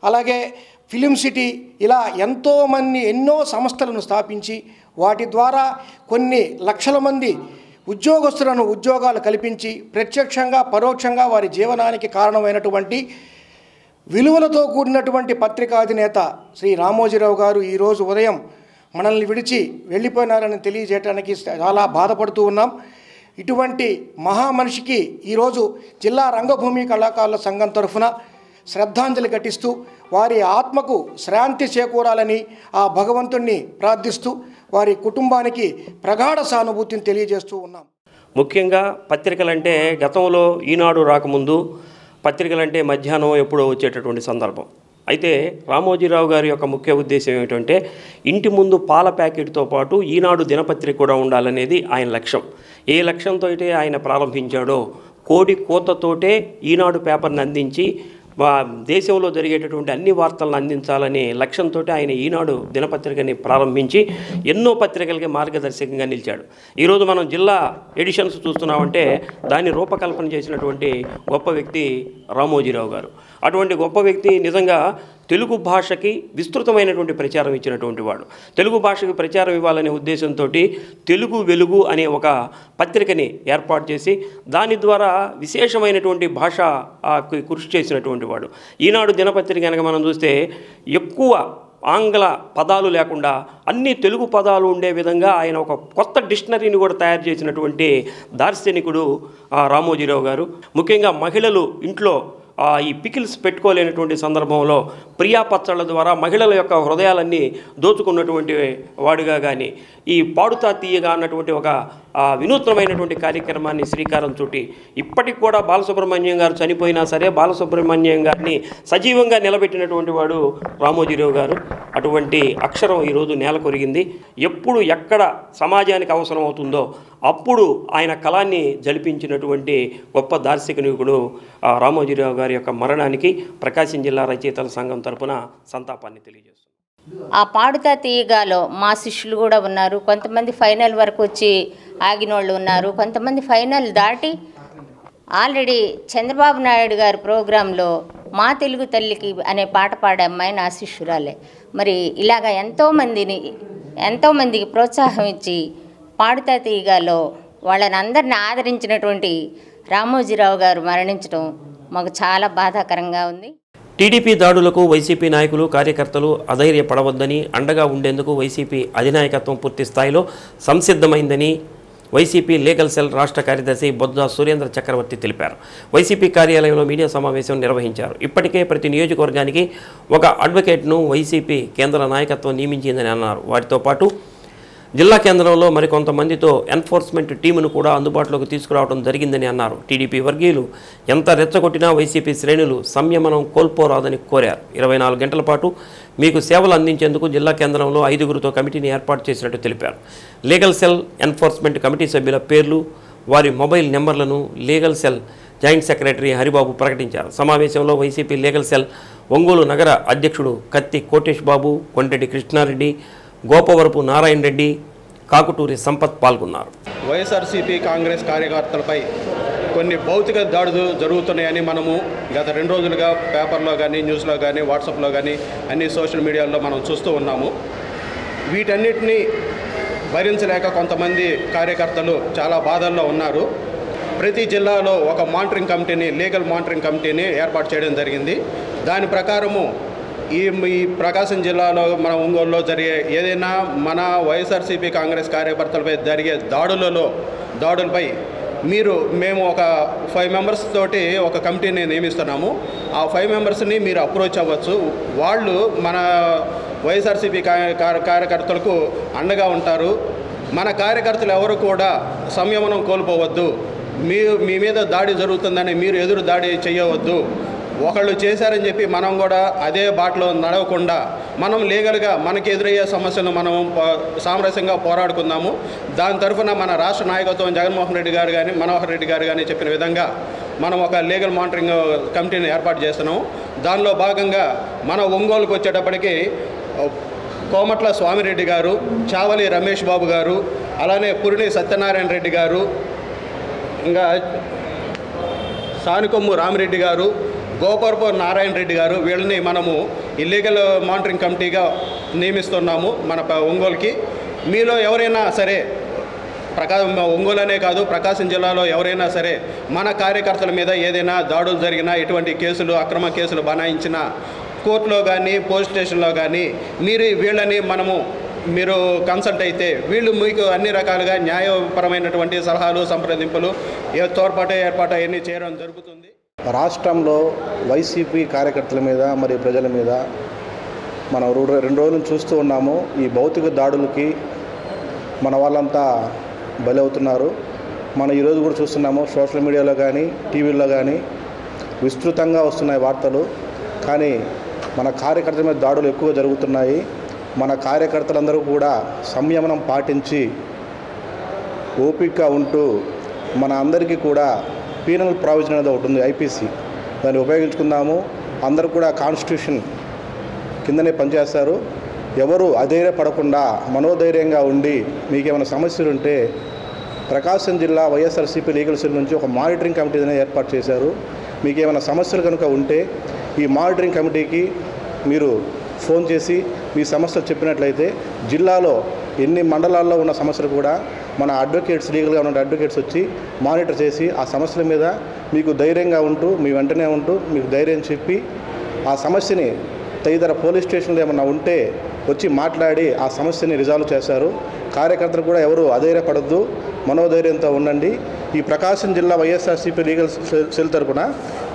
అలాగే ఫిలిం సిటీ ఇలా ఎన్నో సంస్థలను స్థాపించి వాటి ద్వారా కొన్ని లక్షల మంది ఉద్యోగస్తులను ఉద్యోగాలు కల్పించి ప్రత్యక్షంగా పరోక్షంగా వారి జీవనానికి కారణమైనటువంటి విలువలతో కూడినటువంటి పత్రికాధినేత శ్రీ రామోజీరావు గారు ఈరోజు ఉదయం మనల్ని విడిచి వెళ్ళిపోయినారని తెలియజేయడానికి చాలా బాధపడుతూ ఉన్నాం. ఇటువంటి మహామనిషికి ఈరోజు జిల్లా రంగభూమి కళాకారుల సంఘం తరఫున శ్రద్ధాంజలి ఘటిస్తూ వారి ఆత్మకు శాంతి చేకూరాలని ఆ భగవంతుణ్ణి ప్రార్థిస్తూ వారి కుటుంబానికి ప్రగాఢ సానుభూతిని తెలియజేస్తూ ఉన్నాం. ముఖ్యంగా పత్రికలంటే గతంలో ఈనాడు రాకముందు పత్రికలంటే మధ్యాహ్నం ఎప్పుడో వచ్చేటటువంటి సందర్భం. అయితే రామోజీరావు గారి యొక్క ముఖ్య ఉద్దేశం ఏమిటంటే ఇంటి ముందు పాల ప్యాకెట్తో పాటు ఈనాడు దినపత్రిక కూడా ఉండాలనేది ఆయన లక్ష్యం. ఏ లక్ష్యంతో అయితే ఆయన ప్రారంభించాడో కోడి కోతతోటే ఈనాడు పేపర్ని అందించి దేశంలో జరిగేటటువంటి అన్ని వార్తలను అందించాలనే లక్ష్యంతో ఆయన ఈనాడు దినపత్రికని ప్రారంభించి ఎన్నో పత్రికలకి మార్గదర్శకంగా నిలిచాడు. ఈరోజు మనం జిల్లా ఎడిషన్స్ చూస్తున్నామంటే దాన్ని రూపకల్పన చేసినటువంటి గొప్ప వ్యక్తి రామోజీరావు గారు. అటువంటి గొప్ప వ్యక్తి నిజంగా తెలుగు భాషకి విస్తృతమైనటువంటి ప్రచారం ఇచ్చినటువంటి వాడు. తెలుగు భాషకి ప్రచారం ఇవ్వాలనే ఉద్దేశంతో తెలుగు వెలుగు అనే ఒక పత్రికని ఏర్పాటు చేసి దాని ద్వారా విశేషమైనటువంటి భాష కృషి చేసినటువంటి వాడు. ఈనాడు దినపత్రిక కనుక మనం చూస్తే ఎక్కువ ఆంగ్ల పదాలు లేకుండా అన్ని తెలుగు పదాలు ఉండే విధంగా ఆయన ఒక కొత్త డిక్షనరీని కూడా తయారు చేసినటువంటి దార్శనికుడు రామోజీరావు గారు. ముఖ్యంగా మహిళలు ఇంట్లో ఈ పికిల్స్ పెట్టుకోలేనటువంటి సందర్భంలో ప్రియా పచ్చళ్ళ ద్వారా మహిళల యొక్క హృదయాలన్నీ దోచుకున్నటువంటి వాడుగా కానీ ఈ పాడుతా తీయగా అన్నటువంటి ఒక వినూత్నమైనటువంటి కార్యక్రమాన్ని శ్రీకారం చుట్టి ఇప్పటికి కూడా బాలసుబ్రహ్మణ్యం గారు చనిపోయినా సరే బాలసుబ్రహ్మణ్యం గారిని సజీవంగా నిలబెట్టినటువంటి వాడు రామోజీరావు గారు. అటువంటి అక్షరం ఈరోజు నేల కొరిగింది. ఎప్పుడు ఎక్కడ సమాజానికి అవసరం అవుతుందో అప్పుడు ఆయన కళాన్ని జలిపించినటువంటి గొప్ప దార్శనికుడు రామోజీరావు గారి యొక్క మరణానికి ప్రకాశం జిల్లా రచయితల సంఘం తరపున సంతాపాన్ని తెలియజేస్తుంది. ఆ పాడుతా తీయగాలో మా శిష్యులు కూడా ఉన్నారు. కొంతమంది ఫైనల్ వరకు వచ్చి ఆగినోళ్ళు ఉన్నారు. కొంతమంది ఫైనల్ దాటి ఆల్రెడీ చంద్రబాబు నాయుడు గారి ప్రోగ్రాంలో మా తెలుగు తల్లికి అనే పాట పాడే అమ్మాయి నా శిష్యురాలే. మరి ఇలాగ ఎంతోమందికి ప్రోత్సాహం ఇచ్చి పాడుతా తీయగాలో వాళ్ళని అందరిని ఆదరించినటువంటి రామోజీరావు గారు మరణించడం మాకు చాలా బాధాకరంగా ఉంది. టీడీపీ దాడులకు వైసీపీ నాయకులు కార్యకర్తలు అధైర్యపడవద్దని, అండగా ఉండేందుకు వైసీపీ అధినాయకత్వం పూర్తి స్థాయిలో సంసిద్ధమైందని వైసీపీ లీగల్ సెల్ రాష్ట్ర కార్యదర్శి బొజ్జ సురేంద్ర చక్రవర్తి తెలిపారు. వైసీపీ కార్యాలయంలో మీడియా సమావేశం నిర్వహించారు. ఇప్పటికే ప్రతి నియోజకవర్గానికి ఒక అడ్వకేట్ను వైసీపీ కేంద్ర నాయకత్వం నియమించిందని అన్నారు. వాటితో పాటు జిల్లా కేంద్రంలో మరికొంతమందితో ఎన్ఫోర్స్మెంట్ టీమును కూడా అందుబాటులోకి తీసుకురావడం జరిగిందని అన్నారు. టీడీపీ వర్గీయులు ఎంత రెచ్చగొట్టినా వైసీపీ శ్రేణులు సంయమనం కోల్పోరాదని కోరారు. 24 గంటల పాటు మీకు సేవలు అందించేందుకు జిల్లా కేంద్రంలో 5గురితో కమిటీని ఏర్పాటు చేసినట్టు తెలిపారు. లీగల్ సెల్ ఎన్ఫోర్స్మెంట్ కమిటీ సభ్యుల పేర్లు, వారి మొబైల్ నెంబర్లను legal cell joint secretary Haribabu ప్రకటించారు. సమావేశంలో వైసీపీ లీగల్ సెల్ ఒంగోలు నగర అధ్యక్షుడు కత్తి కోటేష్ బాబు, కొండెడ్డి కృష్ణారెడ్డి, గోపవరపు నారాయణ రెడ్డి, కాకుటూరి సంపత్ పాల్గొన్నారు. వైఎస్ఆర్సీపీ కాంగ్రెస్ కార్యకర్తలపై కొన్ని భౌతిక దాడులు జరుగుతున్నాయని మనము గత 2 రోజులుగా పేపర్లో కానీ, న్యూస్లో కానీ, వాట్సాప్లో కానీ అన్ని సోషల్ మీడియాలో మనం చూస్తూ ఉన్నాము. వీటన్నిటినీ భరించలేక కొంతమంది కార్యకర్తలు చాలా బాధల్లో ఉన్నారు. ప్రతి జిల్లాలో ఒక మానిటరింగ్ కమిటీని, లీగల్ మానిటరింగ్ కమిటీని ఏర్పాటు చేయడం జరిగింది. దాని ప్రకారము ఈ ప్రకాశం జిల్లాలో మన ఒంగోలులో జరిగే ఏదైనా మన వైఎస్ఆర్సీపీ కాంగ్రెస్ కార్యకర్తలపై జరిగే దాడులపై మేము ఒక 5 మెంబర్స్ తోటి ఒక కమిటీని నియమిస్తున్నాము. ఆ 5 మెంబర్స్ని మీరు అప్రోచ్ అవ్వచ్చు. వాళ్ళు మన వైఎస్ఆర్సీపీ కార్యకర్తలకు అండగా ఉంటారు. మన కార్యకర్తలు ఎవరు కూడా సంయమనం కోల్పోవద్దు. మీ మీద దాడి జరుగుతుందని మీరు ఎదురు దాడి చేయవద్దు. ఒకళ్ళు చేశారని చెప్పి మనం కూడా అదే బాటలో నడవకుండా మనం లీగల్గా మనకి ఎదురయ్యే సమస్యను మనం సామరస్యంగా పోరాడుకుందాము. దాని తరఫున మన రాష్ట్ర నాయకత్వం జగన్మోహన్ రెడ్డి గారు కానీ, మనోహర్ రెడ్డి గారు కానీ చెప్పిన విధంగా మనం ఒక లీగల్ మానిటరింగ్ కమిటీని ఏర్పాటు చేస్తున్నాము. దానిలో భాగంగా మన ఒంగోలుకు వచ్చేటప్పటికి కోమట్ల స్వామిరెడ్డి గారు, చావలి రమేష్ బాబు గారు, అలానే పురిని సత్యనారాయణ రెడ్డి గారు, ఇంకా సానికొమ్ము రామిరెడ్డి గారు, గోపవరపు నారాయణ రెడ్డి గారు, వీళ్ళని మనము ఇల్లీగల్ మానిటరింగ్ కమిటీగా నియమిస్తున్నాము మన ఒంగోలుకి. మీలో ఎవరైనా సరే ఒంగోలు అనే కాదు, ప్రకాశం జిల్లాలో ఎవరైనా సరే మన కార్యకర్తల మీద ఏదైనా దాడులు జరిగినా, ఎటువంటి కేసులు, అక్రమ కేసులు బనాయించినా కోర్టులో కానీ, పోలీస్ స్టేషన్లో కానీ మీరు కన్సల్ట్ అయితే వీళ్ళు మీకు అన్ని రకాలుగా న్యాయపరమైనటువంటి సలహాలు, సంప్రదింపులు, తోడ్పాటు, ఏర్పాటు అవన్నీ చేయడం జరుగుతుంది. రాష్ట్రంలో వైసీపీ కార్యకర్తల మీద మరియు ప్రజల మీద మనం 2 రోజులు చూస్తూ ఉన్నాము. ఈ భౌతిక దాడులకి మన వాళ్ళంతా బలవుతున్నారు. మనం ఈరోజు కూడా చూస్తున్నాము, సోషల్ మీడియాలో కానీ టీవీల్లో కానీ విస్తృతంగా వస్తున్నాయి వార్తలు. కానీ మన కార్యకర్తల మీద దాడులు ఎక్కువ జరుగుతున్నాయి. మన కార్యకర్తలందరూ కూడా సంయమనం పాటించి ఓపికగా ఉంటూ మన అందరికీ కూడా పీనల్ ప్రావిజన్ అనేది ఒకటి ఉంది, ఐపీసీ, దాన్ని ఉపయోగించుకుందాము. అందరూ కూడా కాన్స్టిట్యూషన్ కిందనే పనిచేస్తారు. ఎవరు అధైర్యపడకుండా మనోధైర్యంగా ఉండి మీకేమైనా సమస్యలు ఉంటే ప్రకాశం జిల్లా వైఎస్ఆర్సీపీ లీగల్ సెల్ నుంచి ఒక మానిటరింగ్ కమిటీ అనేది ఏర్పాటు చేశారు. మీకు ఏమైనా సమస్యలు కనుక ఉంటే ఈ మానిటరింగ్ కమిటీకి మీరు ఫోన్ చేసి మీ సమస్యలు చెప్పినట్లయితే జిల్లాలో ఎన్ని మండలాల్లో ఉన్న సమస్యలు కూడా మన అడ్వకేట్స్, లీగల్గా ఉన్న అడ్వకేట్స్ వచ్చి మానిటర్ చేసి ఆ సమస్యల మీద మీకు ధైర్యంగా ఉంటూ మీ వెంటనే ఉంటూ మీకు ధైర్యం చెప్పి ఆ సమస్యని తదితర పోలీస్ స్టేషన్లో ఏమన్నా ఉంటే వచ్చి మాట్లాడి ఆ సమస్యని రిజాల్వ్ చేశారు. కార్యకర్తలు కూడా ఎవరు అధైర్యపడద్దు, మనోధైర్యంతో ఉండండి. ఈ ప్రకాశం జిల్లా వైఎస్ఆర్సీపీ లీగల్ సెల్ తరపున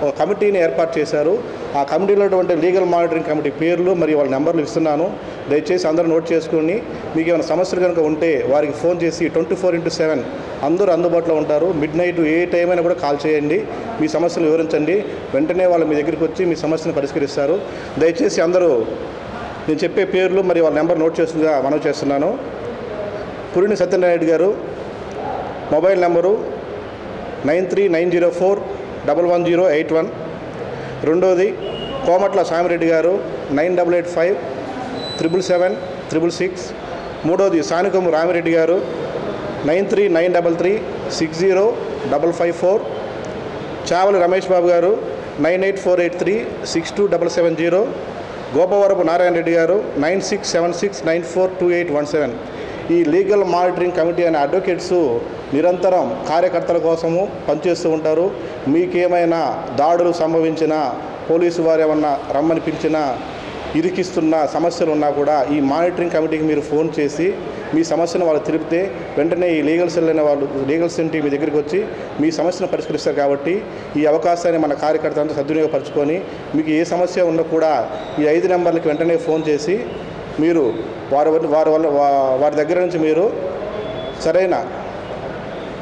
ఒక కమిటీని ఏర్పాటు చేశారు. ఆ కమిటీలో లీగల్ మానిటరింగ్ కమిటీ పేర్లు మరియు వాళ్ళ నెంబర్లు ఇస్తున్నాను. దయచేసి అందరూ నోట్ చేసుకుని మీకు ఏమైనా సమస్యలు కనుక ఉంటే వారికి ఫోన్ చేసి 24/7 అందరూ అందుబాటులో ఉంటారు. మిడ్నైట్ ఏ టైం అయినా కూడా కాల్ చేయండి, మీ సమస్యలు వివరించండి. వెంటనే వాళ్ళు మీ దగ్గరికి వచ్చి మీ సమస్యను పరిష్కరిస్తారు. దయచేసి అందరూ నేను చెప్పే పేర్లు మరియు వాళ్ళ నెంబర్ నోట్ చేస్తుందిగా మనవి చేస్తున్నాను. పురిని సత్యనారాయణ గారు, మొబైల్ నెంబరు 9390411081. రెండోది కోమట్ల సామిరెడ్డి గారు 9885777666. మూడోది సానుకము రామిరెడ్డి గారు 9393360554. చావలి రమేష్ బాబు గారు 9848362770. గోపవరపు నారాయణ రెడ్డి గారు 9676942817. ఈ లీగల్ మానిటరింగ్ కమిటీ అనే అడ్వకేట్స్ నిరంతరం కార్యకర్తల కోసము పనిచేస్తూ ఉంటారు. మీకేమైనా దాడులు సంభవించినా, పోలీసు వారు ఏమన్నా రమ్మని పిలిచినా, ఇరికిస్తున్న సమస్యలు ఉన్నా కూడా ఈ మానిటరింగ్ కమిటీకి మీరు ఫోన్ చేసి మీ సమస్యను వాళ్ళు తెలిపితే వెంటనే ఈ లీగల్ సెల్ అనే వాళ్ళు, లీగల్ సెల్ టీం మీ దగ్గరికి వచ్చి మీ సమస్యను పరిష్కరిస్తారు. కాబట్టి ఈ అవకాశాన్ని మన కార్యకర్తలంతా సద్వినియోగపరచుకొని మీకు ఏ సమస్య ఉన్నా కూడా ఈ 5 నెంబర్లకి వెంటనే ఫోన్ చేసి మీరు వారి దగ్గర నుంచి మీరు సరైన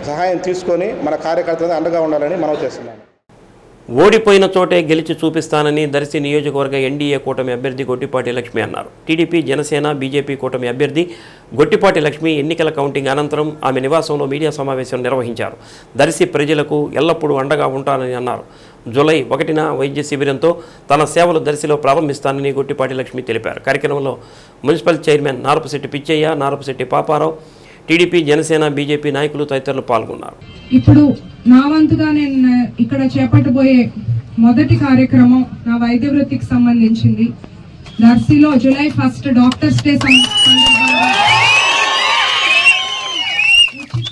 సహాయం తీసుకొని మన కార్యకర్తలకు అండగా ఉండాలని మనవి చేస్తున్నాను. ఓడిపోయిన చోటే గెలిచి చూపిస్తానని దర్శి నియోజకవర్గ ఎన్డీఏ కూటమి అభ్యర్థి గొట్టిపాటి లక్ష్మి అన్నారు. టీడీపీ, జనసేన, బీజేపీ కూటమి అభ్యర్థి గొట్టిపాటి లక్ష్మి ఎన్నికల కౌంటింగ్ అనంతరం ఆమె నివాసంలో మీడియా సమావేశం నిర్వహించారు. దర్శి ప్రజలకు ఎల్లప్పుడూ అండగా ఉంటానని అన్నారు. జూలై 1న వైద్య శిబిరంతో తన సేవలు దర్శిలో ప్రారంభిస్తానని గొట్టిపాటి లక్ష్మి తెలిపారు. కార్యక్రమంలో municipal chairman Narapasetti Pichaiah, Narapasetti Paparao, TDP, Janasena, BJP నాయకులు తదితరులు పాల్గొన్నారు. ఇప్పుడు నా వంతుగా నేను ఇక్కడ చేపట్టబోయే మొదటి కార్యక్రమం నా వైద్య వృత్తికి సంబంధించింది. దర్శిలో జూలై 1 డాక్టర్స్ డే ఉచిత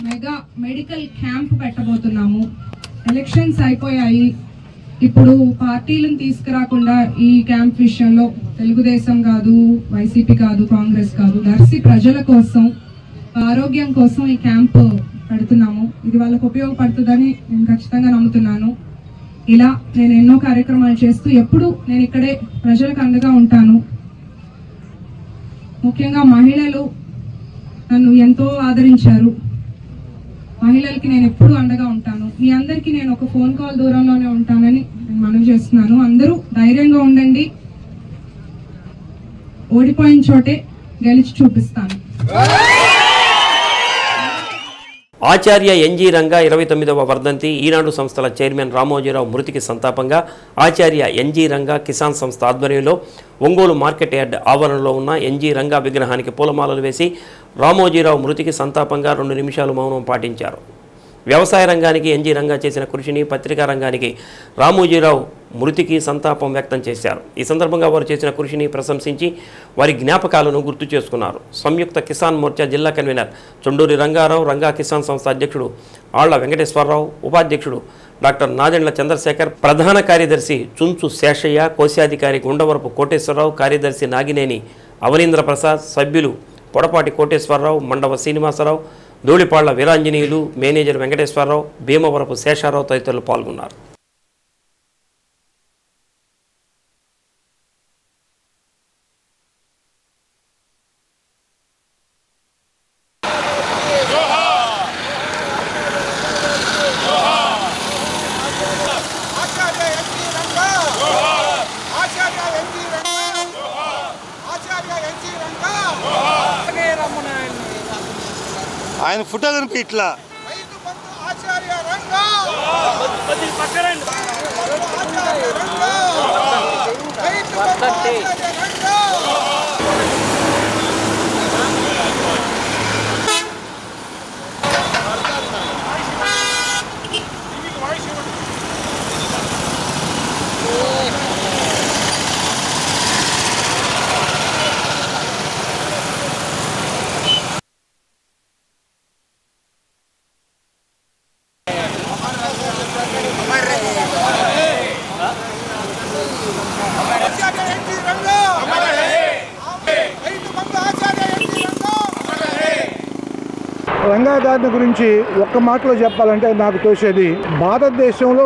మెగా మెడికల్ క్యాంప్ పెట్టబోతున్నాము. ఎలక్షన్స్ అయిపోయాయి. ఇప్పుడు పార్టీలను తీసుకురాకుండా ఈ క్యాంప్ విషయంలో తెలుగుదేశం కాదు, వైసీపీ కాదు, కాంగ్రెస్ కాదు, దర్శి ప్రజల కోసం, ఆరోగ్యం కోసం ఈ క్యాంప్ పెడుతున్నాము. ఇది వాళ్ళకు ఉపయోగపడుతుందని నేను ఖచ్చితంగా నమ్ముతున్నాను. ఇలా నేను ఎన్నో కార్యక్రమాలు చేస్తూ ఎప్పుడు నేను ఇక్కడే ప్రజలకు అండగా ఉంటాను. ముఖ్యంగా మహిళలు నన్ను ఎంతో ఆదరించారు. మహిళలకి నేను ఎప్పుడు అండగా ఉంటాను. మీ అందరికీ నేను ఒక ఫోన్ కాల్ దూరంలోనే ఉంటానని నేను మనవి చేస్తున్నాను. అందరూ ధైర్యంగా ఉండండి. ఓడిపోయిన చోటే గెలిచి చూపిస్తాను. ఆచార్య ఎన్జీ రంగా 29వ వర్ధంతి. ఈనాడు సంస్థల చైర్మన్ రామోజీరావు మృతికి సంతాపంగా ఆచార్య ఎన్జీ రంగా కిసాన్ సంస్థ ఆధ్వర్యంలో ఒంగోలు మార్కెట్ యార్డ్ ఆవరణలో ఉన్న ఎన్జీ రంగా విగ్రహానికి పూలమాలలు వేసి రామోజీరావు మృతికి సంతాపంగా 2 నిమిషాలు మౌనం పాటించారు. వ్యవసాయ రంగానికి ఎన్జీ రంగా చేసిన కృషిని, పత్రికా రంగానికి రామోజీరావు మృతికి సంతాపం వ్యక్తం చేశారు. ఈ సందర్భంగా వారు చేసిన కృషిని ప్రశంసించి వారి జ్ఞాపకాలను గుర్తు చేసుకున్నారు. సంయుక్త కిసాన్ మోర్చా జిల్లా కన్వీనర్ చొండూరి రంగారావు, రంగా కిసాన్ సంస్థ అధ్యక్షుడు ఆళ్ల వెంకటేశ్వరరావు, ఉపాధ్యక్షుడు డాక్టర్ నాదెండ్ల చంద్రశేఖర్, ప్రధాన కార్యదర్శి చుంచు శేషయ్య, కోశాధికారి గుండవరపు కోటేశ్వరరావు, కార్యదర్శి నాగినేని అవనీంద్ర ప్రసాద్, సభ్యులు పొడపాటి కోటేశ్వరరావు, మండవ శ్రీనివాసరావు, ధూళిపాళ్ల వీరాంజనేయులు, మేనేజర్ వెంకటేశ్వరరావు, భీమవరపు శేషారావు తదితరులు పాల్గొన్నారు. ఆయన ఫోటో కనుక ఇట్లా రంగా గారిని గురించి ఒక్క మాటలో చెప్పాలంటే నాకు తోచేది భారతదేశంలో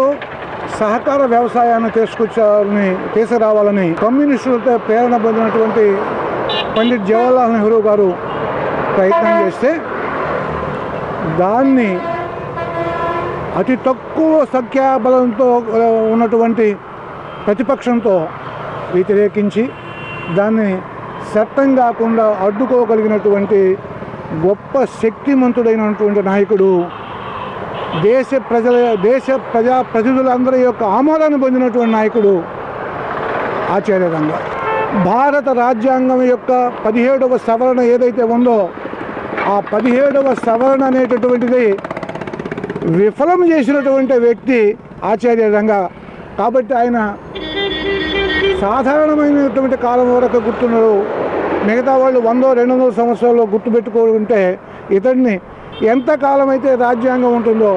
సహకార వ్యవసాయాన్ని తీసుకురావాలని కమ్యూనిస్టులతో ప్రేరణ పొందినటువంటి పండిట్ జవహర్లాల్ నెహ్రూ గారు ప్రయత్నం చేస్తే దాన్ని అతి తక్కువ సంఖ్యాబలంతో ఉన్నటువంటి ప్రతిపక్షంతో వ్యతిరేకించి దాన్ని చట్టం కాకుండా అడ్డుకోగలిగినటువంటి గొప్ప శక్తిమంతుడైనటువంటి నాయకుడు, దేశ ప్రజాప్రతినిధులందరి యొక్క ఆమోదాన్ని పొందినటువంటి నాయకుడు ఆచార్య రంగా. భారత రాజ్యాంగం యొక్క 17వ సవరణ ఏదైతే ఉందో ఆ 17వ సవరణ అనేటటువంటిది విఫలం చేసినటువంటి వ్యక్తి ఆచార్య రంగా. కాబట్టి ఆయన సాధారణమైనటువంటి కాలం వరకు గుర్తున్నారు. మిగతా వాళ్ళు 100-200 సంవత్సరాల్లో గుర్తుపెట్టుకుంటే ఇతడిని ఎంతకాలం అయితే రాజ్యాంగం ఉంటుందో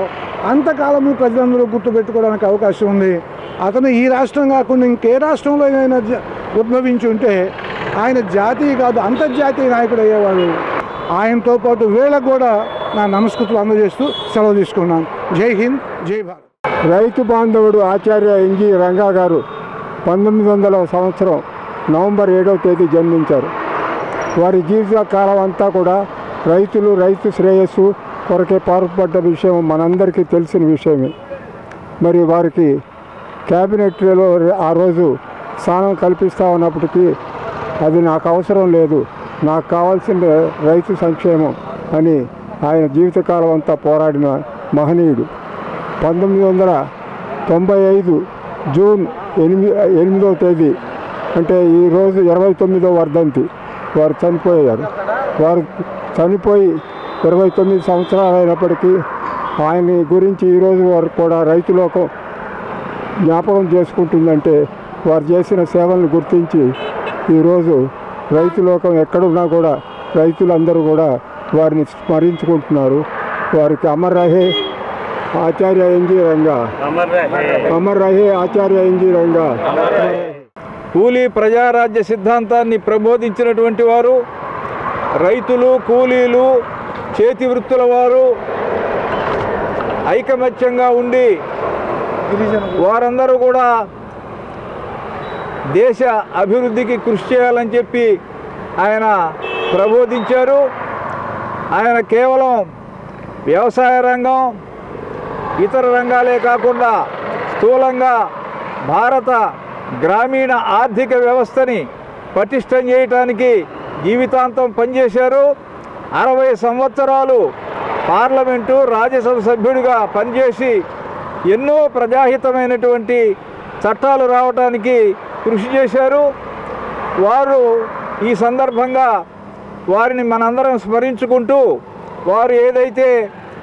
అంతకాలం ప్రజలందరూ గుర్తుపెట్టుకోవడానికి అవకాశం ఉంది. అతను ఈ రాష్ట్రం కాకుండా ఇంకే రాష్ట్రంలో అయినా ఉద్భవించి ఉంటే ఆయన జాతీయ కాదు అంతర్జాతీయ నాయకుడు అయ్యేవాడు. ఆయనతో పాటు వీళ్ళకు కూడా నా నమస్కృతులు అందజేస్తూ సెలవు తీసుకున్నాను. జై హింద్, జై భారత్. రైతు బాంధవుడు ఆచార్య ఎన్జి రంగా గారు 1900 సంవత్సరం నవంబర్ 7వ తేదీ జన్మించారు. వారి జీవిత కాలం అంతా కూడా రైతు శ్రేయస్సు కొరకే పాటుపడ్డ విషయం మనందరికీ తెలిసిన విషయమే. మరి వారికి క్యాబినెట్లో ఆ రోజు స్థానం కల్పిస్తూ ఉన్నప్పటికీ అది నాకు అవసరం లేదు, నాకు కావాల్సిన రైతు సంక్షేమం అని ఆయన జీవితకాలం అంతా పోరాడిన మహనీయుడు. 1995 జూన్ 8వ తేదీ అంటే ఈరోజు 29వ వర్ధంతి వారు చనిపోయారు. వారు చనిపోయి 29 సంవత్సరాలు అయినప్పటికీ ఆయన గురించి ఈరోజు వారు కూడా రైతులోకం జ్ఞాపకం చేసుకుంటుందంటే వారు చేసిన సేవలను గుర్తించి ఈరోజు రైతులోకం ఎక్కడున్నా కూడా రైతులందరూ కూడా వారిని స్మరించుకుంటున్నారు. వారికి అమర్ రహే ఆచార్య ఎన్జి రంగా, అమర్ రహే ఆచార్య ఎన్జి రంగా. కూలీ ప్రజారాజ్య సిద్ధాంతాన్ని ప్రబోధించినటువంటి వారు, రైతులు, కూలీలు, చేతి వృత్తుల వారు ఐకమత్యంగా ఉండి వారందరూ కూడా దేశ అభివృద్ధికి కృషి చేయాలని చెప్పి ఆయన ప్రబోధించారు. ఆయన కేవలం వ్యవసాయ రంగం, ఇతర రంగాలే కాకుండా స్థూలంగా భారత గ్రామీణ ఆర్థిక వ్యవస్థని పటిష్టం చేయటానికి జీవితాంతం పనిచేశారు. 60 సంవత్సరాలు పార్లమెంటు, రాజ్యసభ సభ్యుడిగా పనిచేసి ఎన్నో ప్రజాహితమైనటువంటి చట్టాలు రావడానికి కృషి చేశారు. వారు ఈ సందర్భంగా వారిని మనందరం స్మరించుకుంటూ వారు ఏదైతే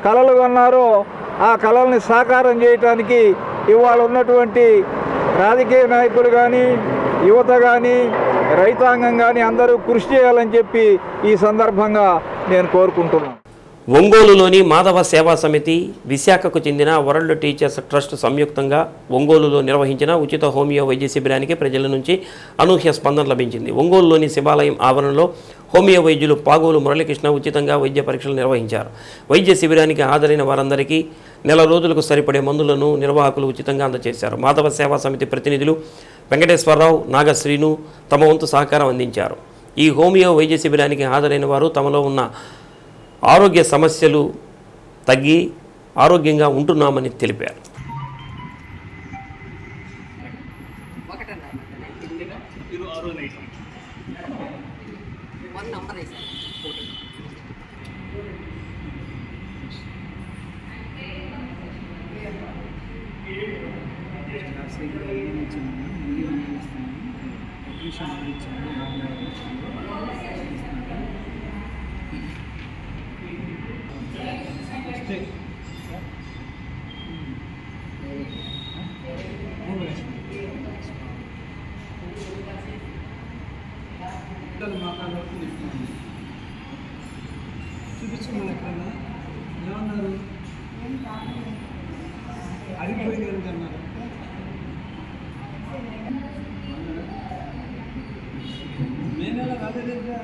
కలలు కన్నారో ఆ కలల్ని సాకారం చేయటానికి ఇవాళ ఉన్నటువంటి రాజకీయ నాయకులు కానీ, యువత కానీ, రైతాంగం కానీ అందరూ కృషి చేయాలని చెప్పి ఈ సందర్భంగా నేను కోరుకుంటున్నాను. ఒంగోలులోని మాధవ సేవా సమితి, విశాఖకు చెందిన వరల్డ్ టీచర్స్ ట్రస్ట్ సంయుక్తంగా ఒంగోలులో నిర్వహించిన ఉచిత హోమియో వైద్య శిబిరానికి ప్రజల నుంచి అనూహ్య స్పందన లభించింది. ఒంగోలులోని శివాలయం ఆవరణలో హోమియో వైద్యులు పాగోలు మురళీకృష్ణ ఉచితంగా వైద్య పరీక్షలు నిర్వహించారు. వైద్య శిబిరానికి హాజరైన వారందరికీ నెల రోజులకు సరిపడే మందులను నిర్వాహకులు ఉచితంగా అందజేశారు. మాధవ సేవా సమితి ప్రతినిధులు వెంకటేశ్వరరావు, నాగశ్రీను తమ వంతు సహకారం అందించారు. ఈ హోమియో వైద్య శిబిరానికి హాజరైన వారు తమలో ఉన్న ఆరోగ్య సమస్యలు తగ్గి ఆరోగ్యంగా ఉంటున్నామని తెలిపారు. చూపించుకున్నాను ఎక్కడన్నా ఏమన్నారు అడిగిపోయి అన్నారు మే నెల రాలేదుగా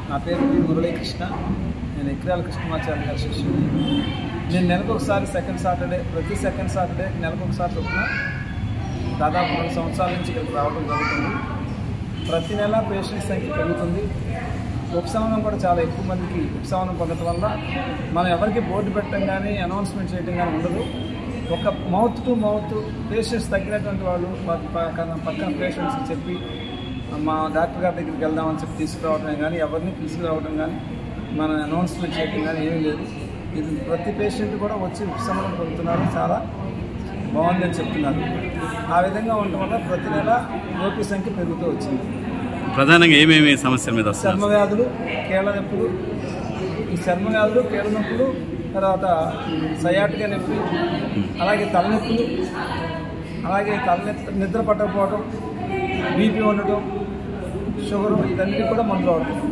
నా పేరు వి మురళీకృష్ణ. నేను ఎక్రాల కృష్ణమాచార్య గారి శిష్యుని. నేను నెలకు ఒకసారి ప్రతి సెకండ్ సాటర్డే నెలకు ఒకసారి చొప్పున దాదాపు 2 సంవత్సరాల నుంచి ఇక్కడికి రావడం జరుగుతుంది. ప్రతి నెల పేషెంట్స్ సంఖ్య పెరుగుతుంది. ఉపశమనం కూడా చాలా ఎక్కువ మందికి ఉపశమనం పొందడం వల్ల మనం ఎవరికి బోర్డు పెట్టడం కానీ అనౌన్స్మెంట్ చేయడం కానీ ఉండదు. ఒక మౌత్ టు మౌత్ పేషెంట్స్ తగ్గినటువంటి వాళ్ళు పక్కన పేషెంట్స్కి చెప్పి మా డాక్టర్ గారి దగ్గరికి వెళ్దామని చెప్పి తీసుకురావడం కానీ ఎవరిని తీసుకురావడం కానీ మన అనౌన్స్మెంట్ చేయడం కానీ ఏమీ లేదు. ఇది ప్రతి పేషెంట్ కూడా వచ్చి ఉపశమనం పొందుతున్నారు, చాలా బాగుందని చెప్తున్నారు. ఆ విధంగా ఉండటం వల్ల ప్రతి నెల రోగి సంఖ్య పెరుగుతూ వచ్చింది. ప్రధానంగా ఏమేమి సమస్యల మీద చర్మ వ్యాధులు, కీళ్ళ నొప్పులు, కీళ్ళ నొప్పులు, తర్వాత సయాటికా నొప్పి, అలాగే తలనొప్పులు, అలాగే నిద్ర పట్టకపోవడం, బీపీ ఉండటం, షుగర్, ఇదన్నీ కూడా మందులు వాడుతున్నాం.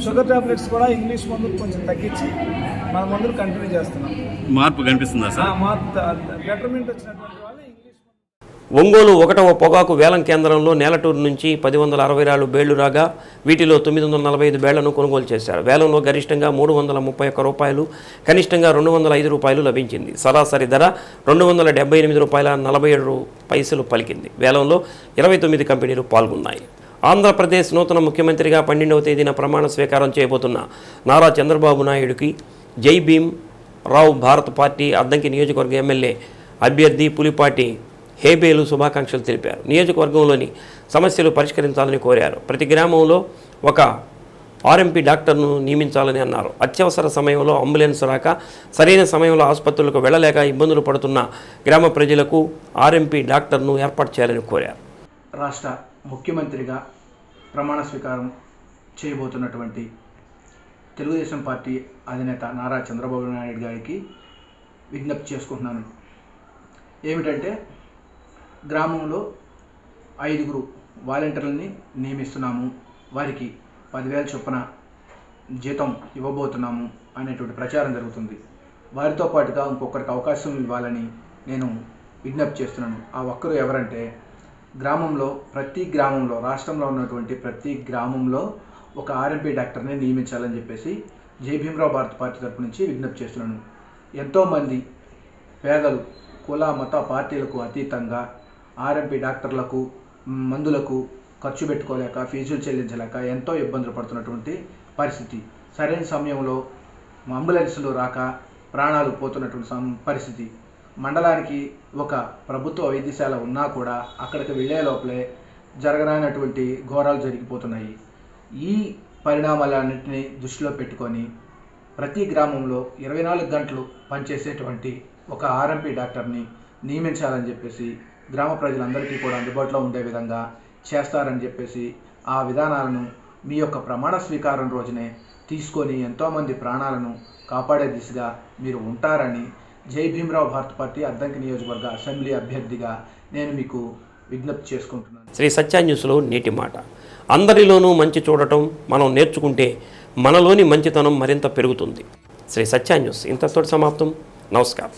షుగర్ టాబ్లెట్స్ కూడా ఇంగ్లీష్ మందులు కొంచెం తగ్గించి మన మందులు కంటిన్యూ చేస్తున్నాం. మార్పు కనిపిస్తుందా సార్? మార్పు బెటర్మెంట్ వచ్చినటువంటి వాళ్ళు ఒంగోలు 1వ పొగాకు వేలం కేంద్రంలో నేలటూరు నుంచి 1062 బేళ్లు రాగా వీటిలో 945 బేళ్లను కొనుగోలు చేశారు. వేలంలో గరిష్టంగా 331 రూపాయలు, కనిష్టంగా 205 రూపాయలు లభించింది. సరాసరి ధర 278 రూపాయల 47 పైసలు పలికింది. వేలంలో 29 కంపెనీలు పాల్గొన్నాయి. ఆంధ్రప్రదేశ్ నూతన ముఖ్యమంత్రిగా 12వ తేదీన ప్రమాణ స్వీకారం చేయబోతున్న నారా చంద్రబాబు నాయుడుకి జై భీమ్ రావు భారత పార్టీ అద్దంకి నియోజకవర్గ ఎమ్మెల్యే అభ్యర్థి పులిపాటి హేబేలు శుభాకాంక్షలు తెలిపారు. నియోజకవర్గంలోని సమస్యలు పరిష్కరించాలని కోరారు. ప్రతి గ్రామంలో ఒక ఆర్ఎంపీ డాక్టర్ను నియమించాలని అన్నారు. అత్యవసర సమయంలో అంబులెన్స్ రాక సరైన సమయంలో ఆసుపత్రులకు వెళ్ళలేక ఇబ్బందులు పడుతున్న గ్రామ ప్రజలకు ఆర్ఎంపీ డాక్టర్ను ఏర్పాటు చేయాలని కోరారు. రాష్ట్ర ముఖ్యమంత్రిగా ప్రమాణ స్వీకారం చేయబోతున్నటువంటి తెలుగుదేశం పార్టీ అధినేత నారా చంద్రబాబు నాయుడు గారికి విజ్ఞప్తి చేసుకుంటున్నాను. ఏమిటంటే, గ్రామంలో 5 వాలంటీర్లని నియమిస్తున్నాము, వారికి 10,000 చొప్పున జీతం ఇవ్వబోతున్నాము అనేటువంటి ప్రచారం జరుగుతుంది. వారితో పాటుగా ఇంకొకరికి అవకాశం ఇవ్వాలని నేను విజ్ఞప్తి చేస్తున్నాను. ఆ ఒక్కరు ఎవరంటే, ప్రతి గ్రామంలో రాష్ట్రంలో ఉన్నటువంటి ప్రతి గ్రామంలో ఒక ఆర్ఎంపీ డాక్టర్ని నియమించాలని చెప్పేసి జై భీమరావు భారత పార్టీ తరపు నుంచి విజ్ఞప్తి చేస్తున్నాను. ఎంతోమంది పేదలు కుల మత పార్టీలకు అతీతంగా ఆర్ఎంపీ డాక్టర్లకు మందులకు ఖర్చు పెట్టుకోలేక, ఫీజులు చెల్లించలేక ఎంతో ఇబ్బందులు పడుతున్నటువంటి పరిస్థితి. సరైన సమయంలో అంబులెన్సులు రాక ప్రాణాలు పోతున్నటువంటి పరిస్థితి. మండలానికి ఒక ప్రభుత్వ వైద్యశాల ఉన్నా కూడా అక్కడికి వెళ్ళే లోపలే జరగరానటువంటి ఘోరాలు జరిగిపోతున్నాయి. ఈ పరిణామాలన్నింటినీ దృష్టిలో పెట్టుకొని ప్రతి గ్రామంలో 24 గంటలు పనిచేసేటువంటి ఒక ఆర్ఎంపీ డాక్టర్ని నియమించాలని చెప్పేసి గ్రామ ప్రజలందరికీ కూడా అందుబాటులో ఉండే విధంగా చేస్తారని చెప్పేసి ఆ విధానాలను మీ యొక్క ప్రమాణ స్వీకారం రోజునే తీసుకొని ఎంతోమంది ప్రాణాలను కాపాడే దిశగా మీరు ఉంటారని జై భీమరావు భారత పార్టీ అద్దంకి నియోజకవర్గ అసెంబ్లీ అభ్యర్థిగా నేను మీకు విజ్ఞప్తి చేసుకుంటున్నాను. శ్రీ సత్య న్యూస్లో నేటి మాట. అందరిలోనూ మంచి చూడటం మనం నేర్చుకుంటే మనలోని మంచితనం మరింత పెరుగుతుంది. శ్రీ సత్య న్యూస్ ఇంతతో సమాప్తం. నమస్కారం.